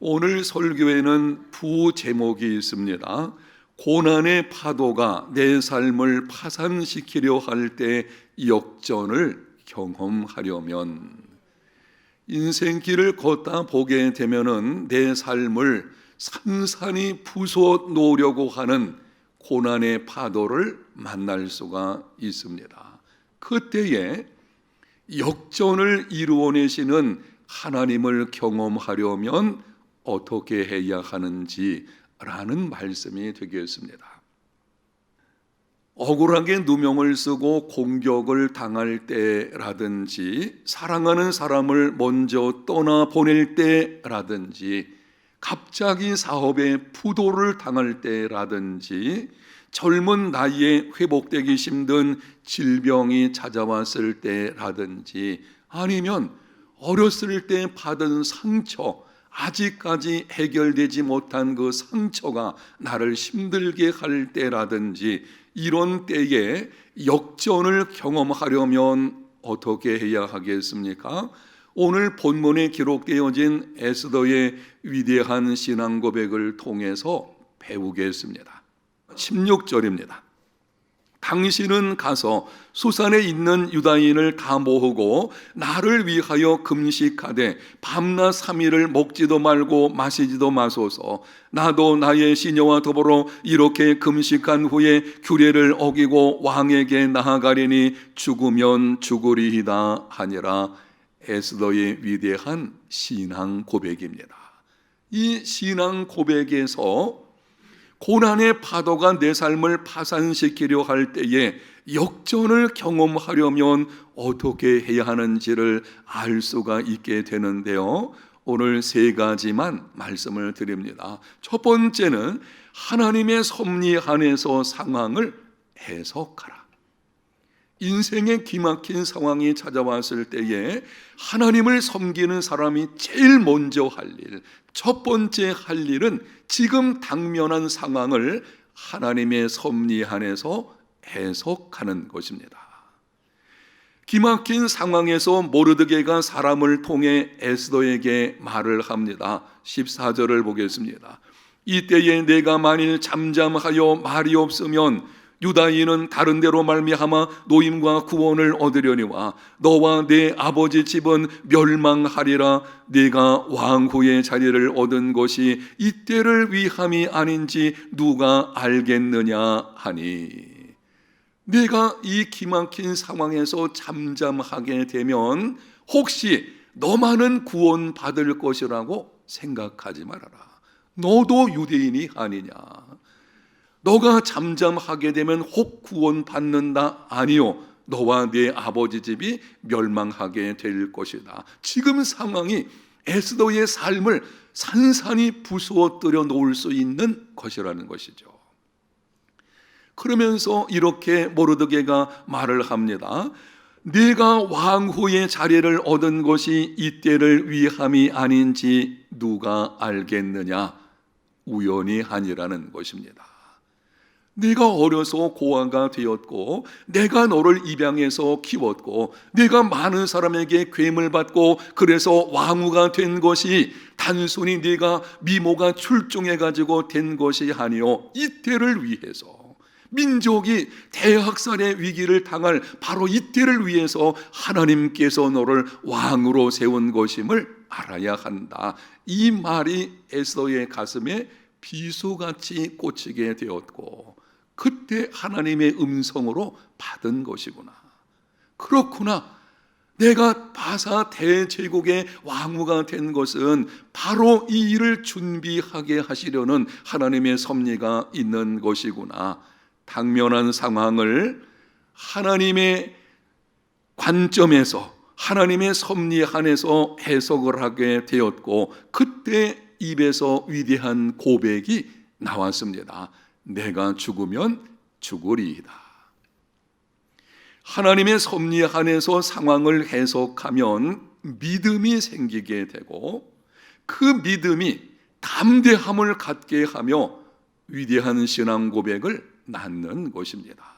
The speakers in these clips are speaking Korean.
오늘 설교에는 부제목이 있습니다. 고난의 파도가 내 삶을 파산시키려 할 때 역전을 경험하려면, 인생길을 걷다 보게 되면은 내 삶을 산산이 부수어 놓으려고 하는 고난의 파도를 만날 수가 있습니다. 그때에 역전을 이루어내시는 하나님을 경험하려면 어떻게 해야 하는지라는 말씀이 되겠습니다. 억울하게 누명을 쓰고 공격을 당할 때라든지, 사랑하는 사람을 먼저 떠나보낼 때라든지, 갑자기 사업에 부도를 당할 때라든지, 젊은 나이에 회복되기 힘든 질병이 찾아왔을 때라든지, 아니면 어렸을 때 받은 상처, 아직까지 해결되지 못한 그 상처가 나를 힘들게 할 때라든지, 이런 때에 역전을 경험하려면 어떻게 해야 하겠습니까? 오늘 본문에 기록되어진 에스더의 위대한 신앙 고백을 통해서 배우겠습니다. 16절입니다. 당신은 가서 수산에 있는 유다인을 다 모으고 나를 위하여 금식하되 밤낮 3일을 먹지도 말고 마시지도 마소서. 나도 나의 시녀와 더불어 이렇게 금식한 후에 규례를 어기고 왕에게 나아가리니 죽으면 죽으리이다 하니라. 에스더의 위대한 신앙 고백입니다. 이 신앙 고백에서 고난의 파도가 내 삶을 파산시키려 할 때에 역전을 경험하려면 어떻게 해야 하는지를 알 수가 있게 되는데요, 오늘 세 가지만 말씀을 드립니다. 첫 번째는 하나님의 섭리 안에서 상황을 해석하라. 인생의 기막힌 상황이 찾아왔을 때에 하나님을 섬기는 사람이 제일 먼저 할 일, 첫 번째 할 일은 지금 당면한 상황을 하나님의 섭리 안에서 해석하는 것입니다. 기막힌 상황에서 모르드게가 사람을 통해 에스더에게 말을 합니다. 14절을 보겠습니다. 이때에 내가 만일 잠잠하여 말이 없으면 유다인은 다른 데로 말미암아 노임과 구원을 얻으려니와 너와 내 아버지 집은 멸망하리라. 네가 왕후의 자리를 얻은 것이 이때를 위함이 아닌지 누가 알겠느냐 하니, 내가 이 기막힌 상황에서 잠잠하게 되면 혹시 너만은 구원 받을 것이라고 생각하지 말아라. 너도 유대인이 아니냐. 너가 잠잠하게 되면 혹 구원 받는다? 아니요, 너와 네 아버지 집이 멸망하게 될 것이다. 지금 상황이 에스더의 삶을 산산이 부수어뜨려 놓을 수 있는 것이라는 것이죠. 그러면서 이렇게 모르드게가 말을 합니다. 네가 왕후의 자리를 얻은 것이 이때를 위함이 아닌지 누가 알겠느냐. 우연이 아니라는 것입니다. 네가 어려서 고아가 되었고, 내가 너를 입양해서 키웠고, 네가 많은 사람에게 괴물 받고 그래서 왕후가 된 것이 단순히 네가 미모가 출중해가지고 된 것이 아니요, 이때를 위해서, 민족이 대학살의 위기를 당할 바로 이때를 위해서 하나님께서 너를 왕으로 세운 것임을 알아야 한다. 이 말이 에스더의 가슴에 비수같이 꽂히게 되었고, 그때 하나님의 음성으로 받은 것이구나. 그렇구나. 내가 바사 대제국의 왕후가 된 것은 바로 이 일을 준비하게 하시려는 하나님의 섭리가 있는 것이구나. 당면한 상황을 하나님의 관점에서, 하나님의 섭리 안에서 해석을 하게 되었고, 그때 입에서 위대한 고백이 나왔습니다. 내가 죽으면 죽으리이다. 하나님의 섭리 안에서 상황을 해석하면 믿음이 생기게 되고, 그 믿음이 담대함을 갖게 하며 위대한 신앙 고백을 낳는 것입니다.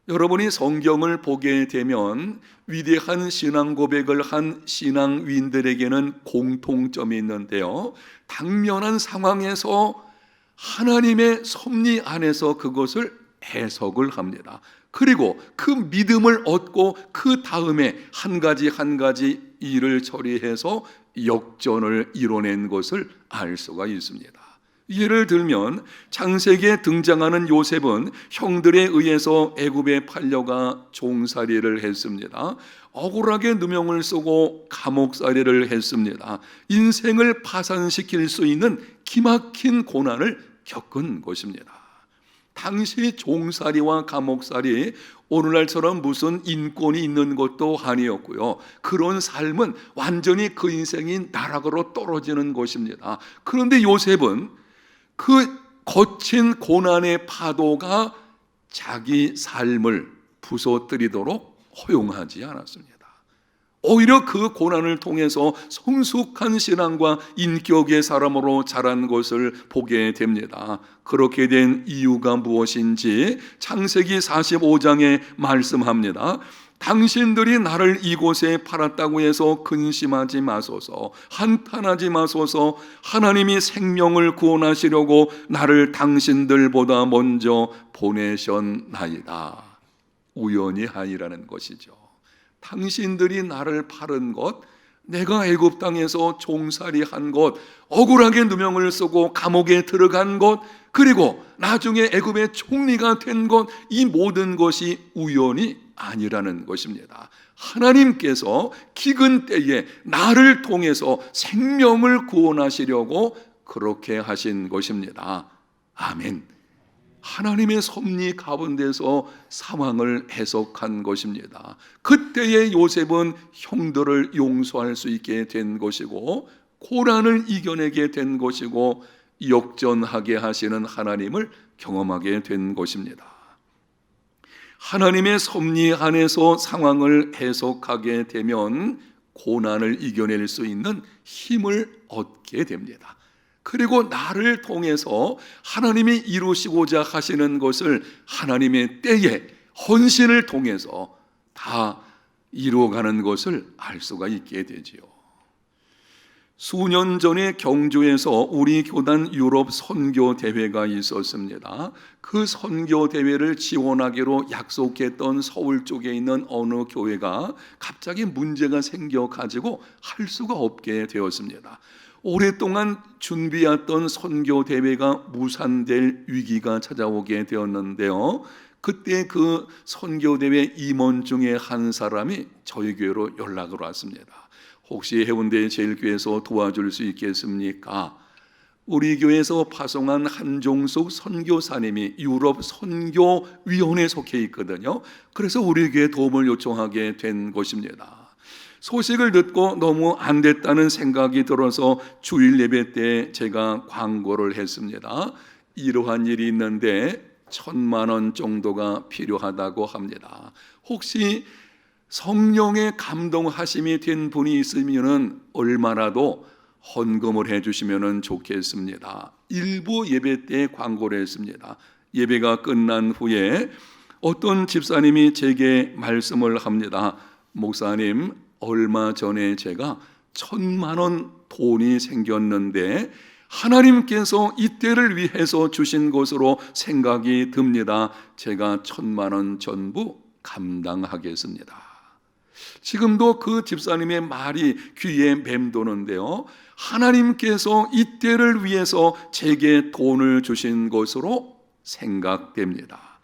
여러분이 성경을 보게 되면 위대한 신앙 고백을 한 신앙인들에게는 공통점이 있는데요, 당면한 상황에서 하나님의 섭리 안에서 그것을 해석을 합니다. 그리고 그 믿음을 얻고 그 다음에 한 가지 한 가지 일을 처리해서 역전을 이뤄낸 것을 알 수가 있습니다. 예를 들면 창세기에 등장하는 요셉은 형들에 의해서 애굽에 팔려가 종살이를 했습니다. 억울하게 누명을 쓰고 감옥살이를 했습니다. 인생을 파산시킬 수 있는 기막힌 고난을 겪은 것입니다. 당시 종살이와 감옥살이 오늘날처럼 무슨 인권이 있는 것도 아니었고요, 그런 삶은 완전히 그 인생이 나락으로 떨어지는 것입니다. 그런데 요셉은 그 거친 고난의 파도가 자기 삶을 부서뜨리도록 허용하지 않았습니다. 오히려 그 고난을 통해서 성숙한 신앙과 인격의 사람으로 자란 것을 보게 됩니다. 그렇게 된 이유가 무엇인지 창세기 45장에 말씀합니다. 당신들이 나를 이곳에 팔았다고 해서 근심하지 마소서, 한탄하지 마소서. 하나님이 생명을 구원하시려고 나를 당신들보다 먼저 보내셨나이다. 우연히 아니라는 것이죠. 당신들이 나를 팔은 것, 내가 애굽 땅에서 종살이 한 것, 억울하게 누명을 쓰고 감옥에 들어간 것, 그리고 나중에 애굽의 총리가 된 것, 이 모든 것이 우연이 아니라는 것입니다. 하나님께서 기근 때에 나를 통해서 생명을 구원하시려고 그렇게 하신 것입니다. 아멘. 하나님의 섭리 가운데서 상황을 해석한 것입니다. 그때의 요셉은 형들을 용서할 수 있게 된 것이고, 고난을 이겨내게 된 것이고, 역전하게 하시는 하나님을 경험하게 된 것입니다. 하나님의 섭리 안에서 상황을 해석하게 되면 고난을 이겨낼 수 있는 힘을 얻게 됩니다. 그리고 나를 통해서 하나님이 이루시고자 하시는 것을 하나님의 때에 헌신을 통해서 다 이루어가는 것을 알 수가 있게 되지요. 수년 전에 경주에서 우리 교단 유럽 선교 대회가 있었습니다. 그 선교 대회를 지원하기로 약속했던 서울 쪽에 있는 어느 교회가 갑자기 문제가 생겨가지고 할 수가 없게 되었습니다. 오랫동안 준비했던 선교 대회가 무산될 위기가 찾아오게 되었는데요, 그때 그 선교 대회 임원 중에 한 사람이 저희 교회로 연락을 왔습니다. 혹시 해운대 제일교회에서 도와줄 수 있겠습니까? 우리 교회에서 파송한 한종숙 선교사님이 유럽 선교위원회에 속해 있거든요. 그래서 우리 교회에 도움을 요청하게 된 것입니다. 소식을 듣고 너무 안 됐다는 생각이 들어서 주일 예배 때 제가 광고를 했습니다. 이러한 일이 있는데 1,000만 원 정도가 필요하다고 합니다. 혹시 성령의 감동하심이 된 분이 있으면 얼마라도 헌금을 해주시면 좋겠습니다. 일부 예배 때 광고를 했습니다. 예배가 끝난 후에 어떤 집사님이 제게 말씀을 합니다. 목사님, 얼마 전에 제가 1,000만 원 돈이 생겼는데 하나님께서 이때를 위해서 주신 것으로 생각이 듭니다. 제가 1,000만 원 전부 감당하겠습니다. 지금도 그 집사님의 말이 귀에 맴도는데요, 하나님께서 이때를 위해서 제게 돈을 주신 것으로 생각됩니다.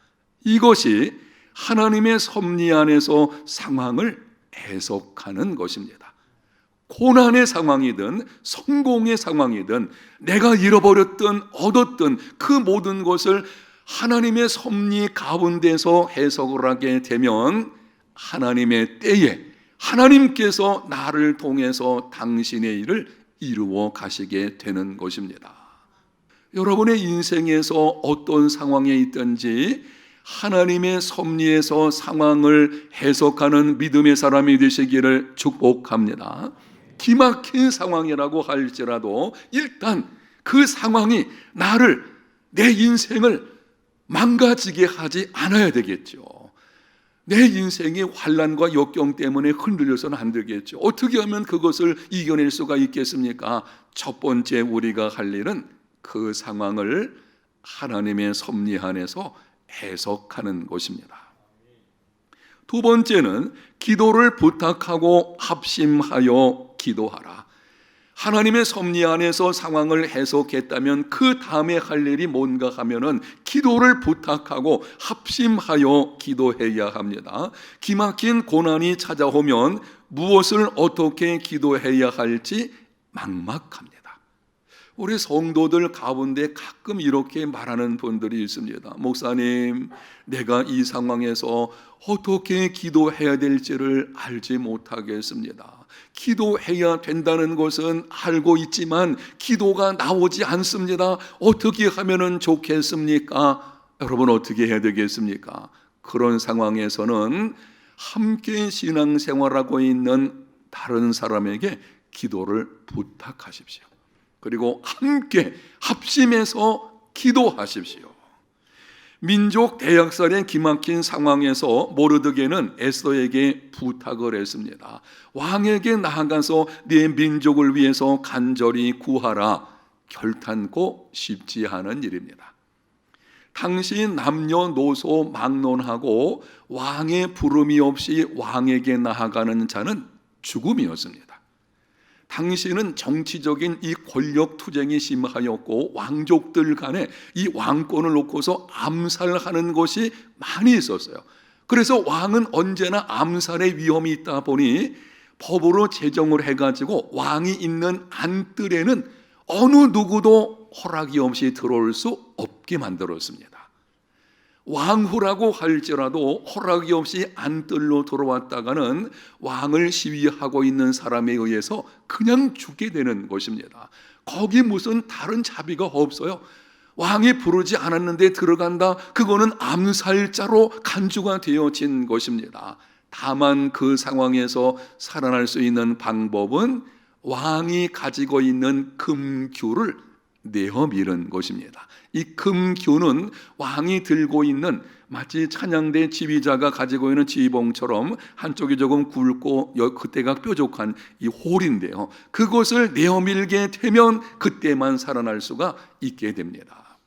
이것이 하나님의 섭리 안에서 상황을 해석하는 것입니다. 고난의 상황이든 성공의 상황이든 내가 잃어버렸든 얻었든 그 모든 것을 하나님의 섭리 가운데서 해석을 하게 되면 하나님의 때에 하나님께서 나를 통해서 당신의 일을 이루어 가시게 되는 것입니다. 여러분의 인생에서 어떤 상황에 있든지 하나님의 섭리에서 상황을 해석하는 믿음의 사람이 되시기를 축복합니다. 기막힌 상황이라고 할지라도 일단 그 상황이 나를, 내 인생을 망가지게 하지 않아야 되겠죠. 내 인생이 환난과 역경 때문에 흔들려서는 안 되겠죠. 어떻게 하면 그것을 이겨낼 수가 있겠습니까? 첫 번째 우리가 할 일은 그 상황을 하나님의 섭리 안에서 해석하는 것입니다. 두 번째는 기도를 부탁하고 합심하여 기도하라. 하나님의 섭리 안에서 상황을 해석했다면 그 다음에 할 일이 뭔가 하면은 기도를 부탁하고 합심하여 기도해야 합니다. 기막힌 고난이 찾아오면 무엇을 어떻게 기도해야 할지 막막합니다. 우리 성도들 가운데 가끔 이렇게 말하는 분들이 있습니다. 목사님, 내가 이 상황에서 어떻게 기도해야 될지를 알지 못하겠습니다. 기도해야 된다는 것은 알고 있지만 기도가 나오지 않습니다. 어떻게 하면 좋겠습니까? 여러분, 어떻게 해야 되겠습니까? 그런 상황에서는 함께 신앙생활하고 있는 다른 사람에게 기도를 부탁하십시오. 그리고 함께 합심해서 기도하십시오. 민족 대역살의 기막힌 상황에서 모르드게는 에스더에게 부탁을 했습니다. 왕에게 나아가서 네 민족을 위해서 간절히 구하라. 결탄코 쉽지 않은 일입니다. 당시 남녀노소 막론하고 왕의 부름이 없이 왕에게 나아가는 자는 죽음이었습니다. 당시는 정치적인 이 권력 투쟁이 심하였고 왕족들 간에 이 왕권을 놓고서 암살하는 것이 많이 있었어요. 그래서 왕은 언제나 암살의 위험이 있다 보니 법으로 제정을 해가지고 왕이 있는 안뜰에는 어느 누구도 허락이 없이 들어올 수 없게 만들었습니다. 왕후라고 할지라도 허락이 없이 안뜰로 들어왔다가는 왕을 시위하고 있는 사람에 의해서 그냥 죽게 되는 것입니다. 거기 무슨 다른 자비가 없어요. 왕이 부르지 않았는데 들어간다, 그거는 암살자로 간주가 되어진 것입니다. 다만 그 상황에서 살아날 수 있는 방법은 왕이 가지고 있는 금규를 내어미는 것입니다. 이 금규는 왕이 들고 있는 마치 찬양대 지휘자가 가지고 있는 지휘봉처럼 한쪽이 조금 굵고 그때가 뾰족한 이 홀인데요, 그것을 내어밀게 되면 그때만 살아날 수가 있게 됩니다.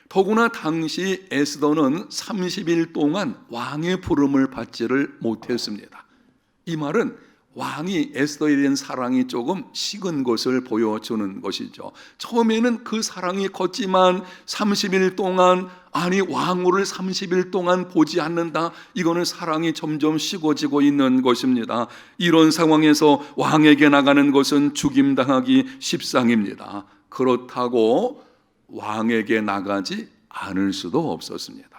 더구나 당시 에스더는 30일 동안 왕의 부름을 받지를 못했습니다. 이 말은 왕이 에스더에 대한 사랑이 조금 식은 것을 보여주는 것이죠. 처음에는 그 사랑이 컸지만 30일 동안, 아니 왕후를 30일 동안 보지 않는다, 이거는 사랑이 점점 식어지고 있는 것입니다. 이런 상황에서 왕에게 나가는 것은 죽임당하기 십상입니다. 그렇다고 왕에게 나가지 않을 수도 없었습니다.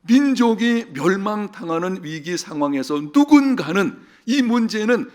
민족이 멸망당하는 위기 상황에서 누군가는, 이 문제는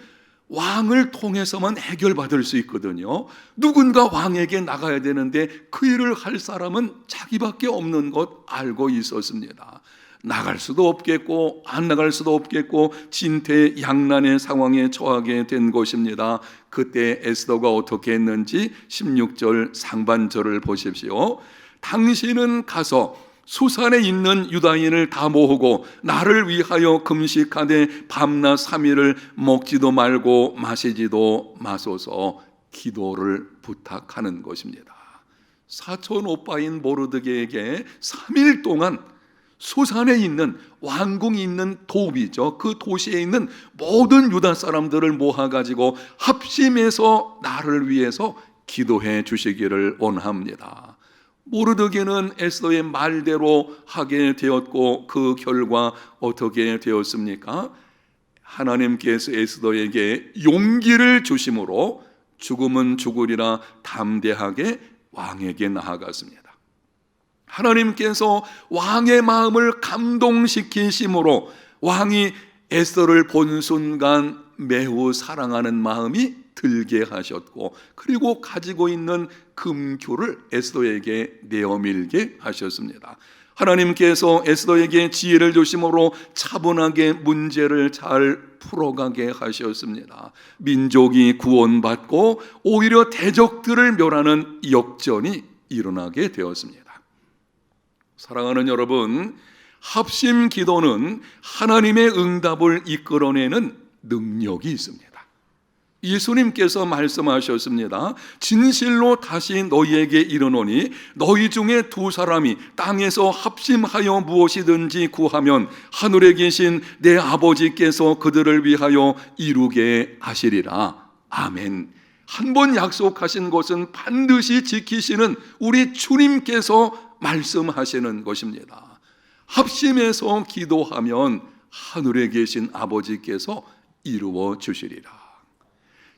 왕을 통해서만 해결받을 수 있거든요. 누군가 왕에게 나가야 되는데 그 일을 할 사람은 자기밖에 없는 것 알고 있었습니다. 나갈 수도 없겠고 안 나갈 수도 없겠고 진퇴양난의 상황에 처하게 된 것입니다. 그때 에스더가 어떻게 했는지 16절 상반절을 보십시오. 당신은 가서 수산에 있는 유다인을 다 모으고 나를 위하여 금식하되 밤낮 3일을 먹지도 말고 마시지도 마소서 기도를 부탁하는 것입니다. 사촌 오빠인 모르드게에게 3일 동안 수산에 있는 왕궁이 있는 도비죠, 그 도시에 있는 모든 유다 사람들을 모아가지고 합심해서 나를 위해서 기도해 주시기를 원합니다. 모르드게는 에스더의 말대로 하게 되었고 그 결과 어떻게 되었습니까? 하나님께서 에스더에게 용기를 주심으로 죽음은 죽으리라 담대하게 왕에게 나아갔습니다. 하나님께서 왕의 마음을 감동시키심으로 왕이 에스더를 본 순간 매우 사랑하는 마음이 들게 하셨고, 그리고 가지고 있는 금규를 에스더에게 내어밀게 하셨습니다. 하나님께서 에스더에게 지혜를 주심으로 차분하게 문제를 잘 풀어가게 하셨습니다. 민족이 구원받고 오히려 대적들을 멸하는 역전이 일어나게 되었습니다. 사랑하는 여러분, 합심 기도는 하나님의 응답을 이끌어내는 능력이 있습니다. 예수님께서 말씀하셨습니다. 진실로 다시 너희에게 이르노니 너희 중에 두 사람이 땅에서 합심하여 무엇이든지 구하면 하늘에 계신 내 아버지께서 그들을 위하여 이루게 하시리라. 아멘. 한 번 약속하신 것은 반드시 지키시는 우리 주님께서 말씀하시는 것입니다. 합심해서 기도하면 하늘에 계신 아버지께서 이루어 주시리라.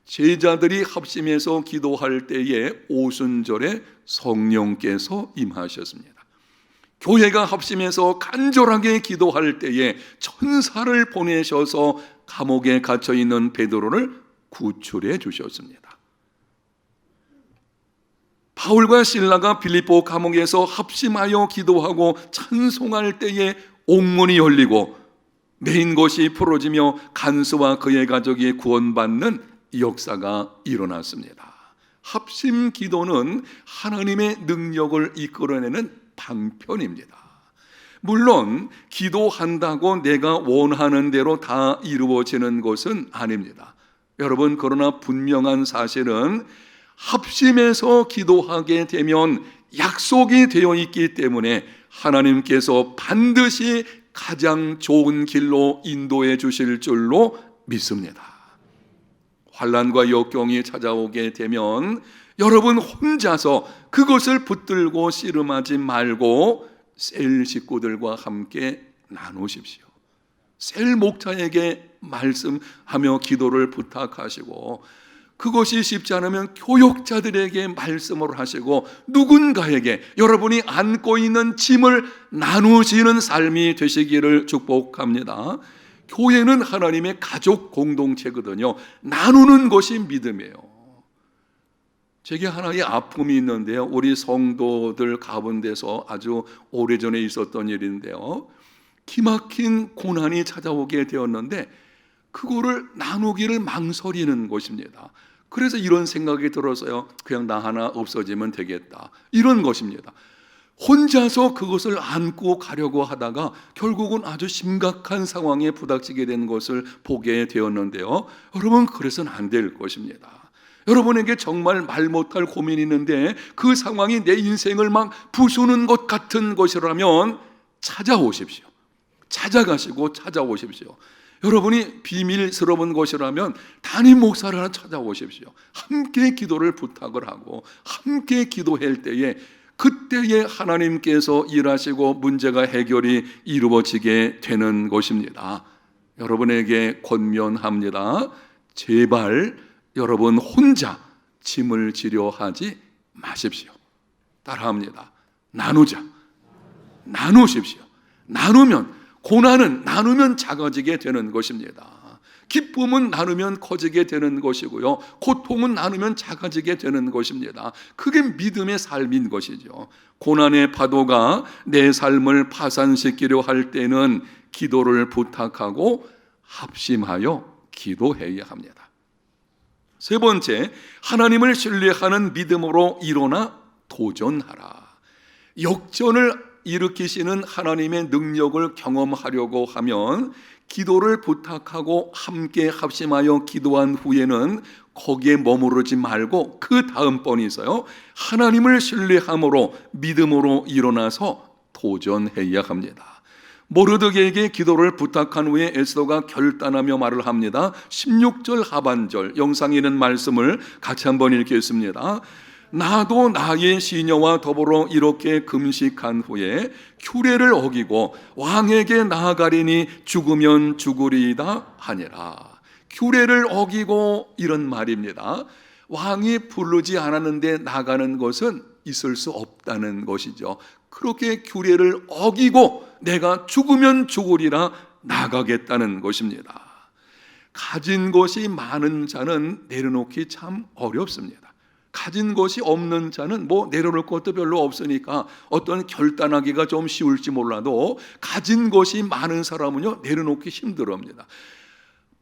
제자들이 합심해서 기도할 때에 오순절에 성령께서 임하셨습니다. 교회가 합심해서 간절하게 기도할 때에 천사를 보내셔서 감옥에 갇혀 있는 베드로를 구출해 주셨습니다. 바울과 실라가 빌립보 감옥에서 합심하여 기도하고 찬송할 때에 옥문이 열리고 메인 것이 풀어지며 간수와 그의 가족이 구원받는 역사가 일어났습니다. 합심 기도는 하나님의 능력을 이끌어내는 방편입니다. 물론 기도한다고 내가 원하는 대로 다 이루어지는 것은 아닙니다. 여러분, 그러나 분명한 사실은 합심해서 기도하게 되면 약속이 되어 있기 때문에 하나님께서 반드시 가장 좋은 길로 인도해 주실 줄로 믿습니다. 환난과 역경이 찾아오게 되면 여러분 혼자서 그것을 붙들고 씨름하지 말고 셀 식구들과 함께 나누십시오. 셀 목자에게 말씀하며 기도를 부탁하시고, 그것이 쉽지 않으면 교역자들에게 말씀을 하시고, 누군가에게 여러분이 안고 있는 짐을 나누시는 삶이 되시기를 축복합니다. 교회는 하나님의 가족 공동체거든요. 나누는 것이 믿음이에요. 제게 하나의 아픔이 있는데요, 우리 성도들 가운데서 아주 오래전에 있었던 일인데요, 기막힌 고난이 찾아오게 되었는데 그거를 나누기를 망설이는 것입니다. 그래서 이런 생각이 들어서요, 그냥 나 하나 없어지면 되겠다, 이런 것입니다. 혼자서 그것을 안고 가려고 하다가 결국은 아주 심각한 상황에 부닥치게 된 것을 보게 되었는데요, 여러분, 그래서는 안 될 것입니다. 여러분에게 정말 말 못할 고민이 있는데 그 상황이 내 인생을 막 부수는 것 같은 것이라면 찾아오십시오. 찾아가시고 찾아오십시오. 여러분이 비밀스러운 것이라면 담임 목사를 하나 찾아오십시오. 함께 기도를 부탁을 하고 함께 기도할 때에, 그때에 하나님께서 일하시고 문제가 해결이 이루어지게 되는 것입니다. 여러분에게 권면합니다. 제발 여러분 혼자 짐을 지려 하지 마십시오. 따라합니다. 나누자. 나누십시오. 나누면, 고난은 나누면 작아지게 되는 것입니다. 기쁨은 나누면 커지게 되는 것이고요, 고통은 나누면 작아지게 되는 것입니다. 그게 믿음의 삶인 것이죠. 고난의 파도가 내 삶을 파산시키려 할 때는 기도를 부탁하고 합심하여 기도해야 합니다. 세 번째, 하나님을 신뢰하는 믿음으로 일어나 도전하라. 역전을 일으키시는 하나님의 능력을 경험하려고 하면 기도를 부탁하고 함께 합심하여 기도한 후에는 거기에 머무르지 말고 그 다음번이 있어요. 하나님을 신뢰함으로 믿음으로 일어나서 도전해야 합니다. 모르드게에게 기도를 부탁한 후에 에스더가 결단하며 말을 합니다. 16절 하반절 영상에 있는 말씀을 같이 한번 읽겠습니다. 나도 나의 시녀와 더불어 이렇게 금식한 후에 규례를 어기고 왕에게 나아가리니 죽으면 죽으리이다 하니라. 규례를 어기고, 이런 말입니다. 왕이 부르지 않았는데 나가는 것은 있을 수 없다는 것이죠. 그렇게 규례를 어기고 내가 죽으면 죽으리라 나가겠다는 것입니다. 가진 것이 많은 자는 내려놓기 참 어렵습니다. 가진 것이 없는 자는 뭐 내려놓을 것도 별로 없으니까 어떤 결단하기가 좀 쉬울지 몰라도, 가진 것이 많은 사람은요 내려놓기 힘들어합니다.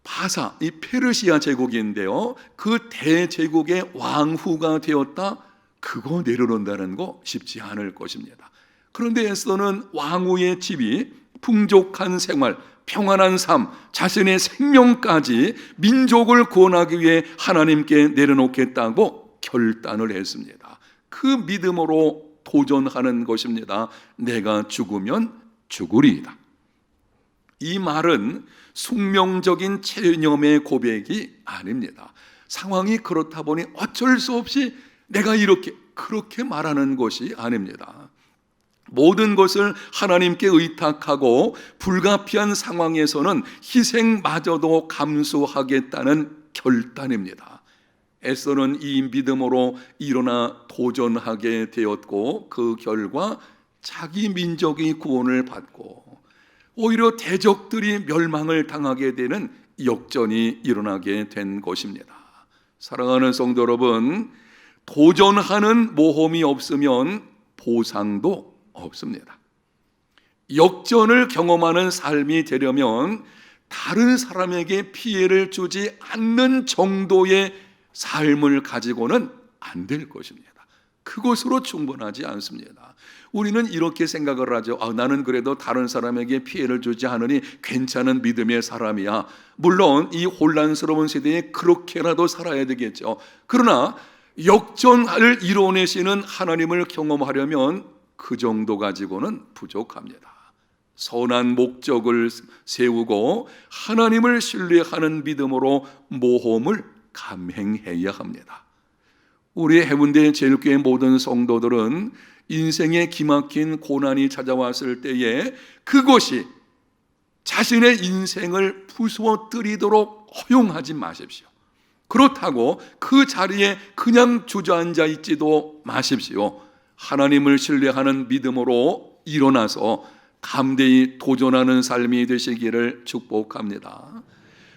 바사, 이 페르시아 제국인데요, 그 대제국의 왕후가 되었다, 그거 내려놓는다는 거 쉽지 않을 것입니다. 그런데 에스더는 왕후의 집이 풍족한 생활, 평안한 삶, 자신의 생명까지 민족을 구원하기 위해 하나님께 내려놓겠다고 결단을 했습니다. 그 믿음으로 도전하는 것입니다. 내가 죽으면 죽으리이다. 이 말은 숙명적인 체념의 고백이 아닙니다. 상황이 그렇다 보니 어쩔 수 없이 내가 그렇게 말하는 것이 아닙니다. 모든 것을 하나님께 의탁하고 불가피한 상황에서는 희생마저도 감수하겠다는 결단입니다. 에서는 이 믿음으로 일어나 도전하게 되었고, 그 결과 자기 민족이 구원을 받고 오히려 대적들이 멸망을 당하게 되는 역전이 일어나게 된 것입니다. 사랑하는 성도 여러분, 도전하는 모험이 없으면 보상도 없습니다. 역전을 경험하는 삶이 되려면 다른 사람에게 피해를 주지 않는 정도의 삶을 가지고는 안 될 것입니다. 그것으로 충분하지 않습니다. 우리는 이렇게 생각을 하죠. 나는 그래도 다른 사람에게 피해를 주지 않으니 괜찮은 믿음의 사람이야. 물론 이 혼란스러운 세대에 그렇게라도 살아야 되겠죠. 그러나 역전을 이뤄내시는 하나님을 경험하려면 그 정도 가지고는 부족합니다. 선한 목적을 세우고 하나님을 신뢰하는 믿음으로 모험을 감행해야 합니다. 우리 해운대 제일교회 모든 성도들은 인생에 기막힌 고난이 찾아왔을 때에 그것이 자신의 인생을 부수어뜨리도록 허용하지 마십시오. 그렇다고 그 자리에 그냥 주저앉아 있지도 마십시오. 하나님을 신뢰하는 믿음으로 일어나서 감대히 도전하는 삶이 되시기를 축복합니다.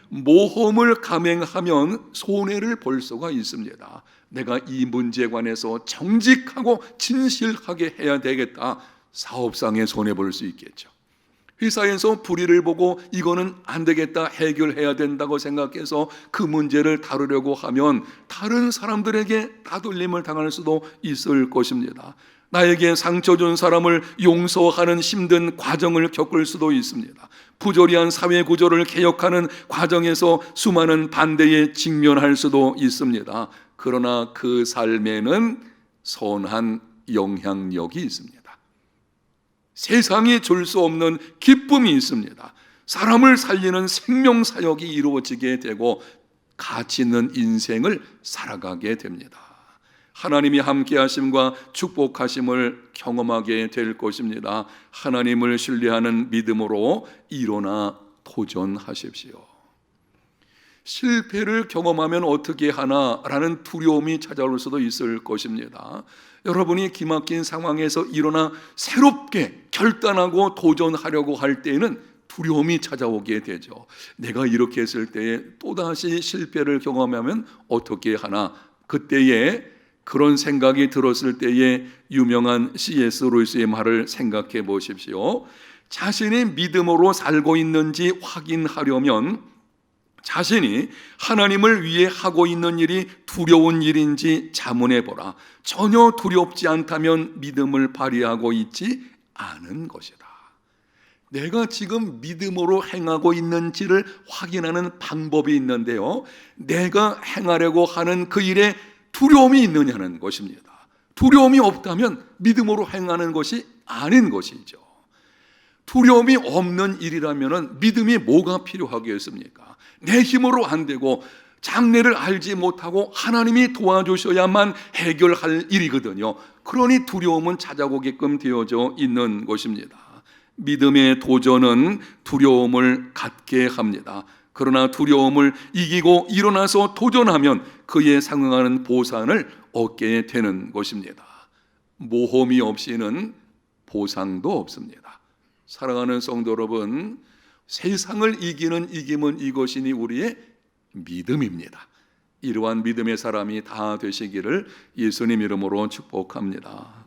모험을 감행하면 손해를 볼 수가 있습니다. 내가 이 문제에 관해서 정직하고 진실하게 해야 되겠다. 사업상에 손해볼 수 있겠죠. 회사에서 불의를 보고 이거는 안 되겠다, 해결해야 된다고 생각해서 그 문제를 다루려고 하면 다른 사람들에게 따돌림을 당할 수도 있을 것입니다. 나에게 상처 준 사람을 용서하는 힘든 과정을 겪을 수도 있습니다. 부조리한 사회 구조를 개혁하는 과정에서 수많은 반대에 직면할 수도 있습니다. 그러나 그 삶에는 선한 영향력이 있습니다. 세상이 줄 수 없는 기쁨이 있습니다. 사람을 살리는 생명사역이 이루어지게 되고 가치 있는 인생을 살아가게 됩니다. 하나님이 함께 하심과 축복하심을 경험하게 될 것입니다. 하나님을 신뢰하는 믿음으로 일어나 도전하십시오. 실패를 경험하면 어떻게 하나라는 두려움이 찾아올 수도 있을 것입니다. 여러분이 기막힌 상황에서 일어나 새롭게 결단하고 도전하려고 할 때에는 두려움이 찾아오게 되죠. 내가 이렇게 했을 때에 또다시 실패를 경험하면 어떻게 하나. 그때에 그런 생각이 들었을 때에 유명한 C.S. 루이스의 말을 생각해 보십시오. 자신이 믿음으로 살고 있는지 확인하려면 자신이 하나님을 위해 하고 있는 일이 두려운 일인지 자문해 보라. 전혀 두렵지 않다면 믿음을 발휘하고 있지 않은 것이다. 내가 지금 믿음으로 행하고 있는지를 확인하는 방법이 있는데요, 내가 행하려고 하는 그 일에 두려움이 있느냐는 것입니다. 두려움이 없다면 믿음으로 행하는 것이 아닌 것이죠. 두려움이 없는 일이라면 믿음이 뭐가 필요하겠습니까? 내 힘으로 안 되고 장래를 알지 못하고 하나님이 도와주셔야만 해결할 일이거든요. 그러니 두려움은 찾아오게끔 되어져 있는 것입니다. 믿음의 도전은 두려움을 갖게 합니다. 그러나 두려움을 이기고 일어나서 도전하면 그에 상응하는 보상을 얻게 되는 것입니다. 모험이 없이는 보상도 없습니다. 사랑하는 성도 여러분, 세상을 이기는 이김은 이것이니 우리의 믿음입니다. 이러한 믿음의 사람이 다 되시기를 예수님 이름으로 축복합니다.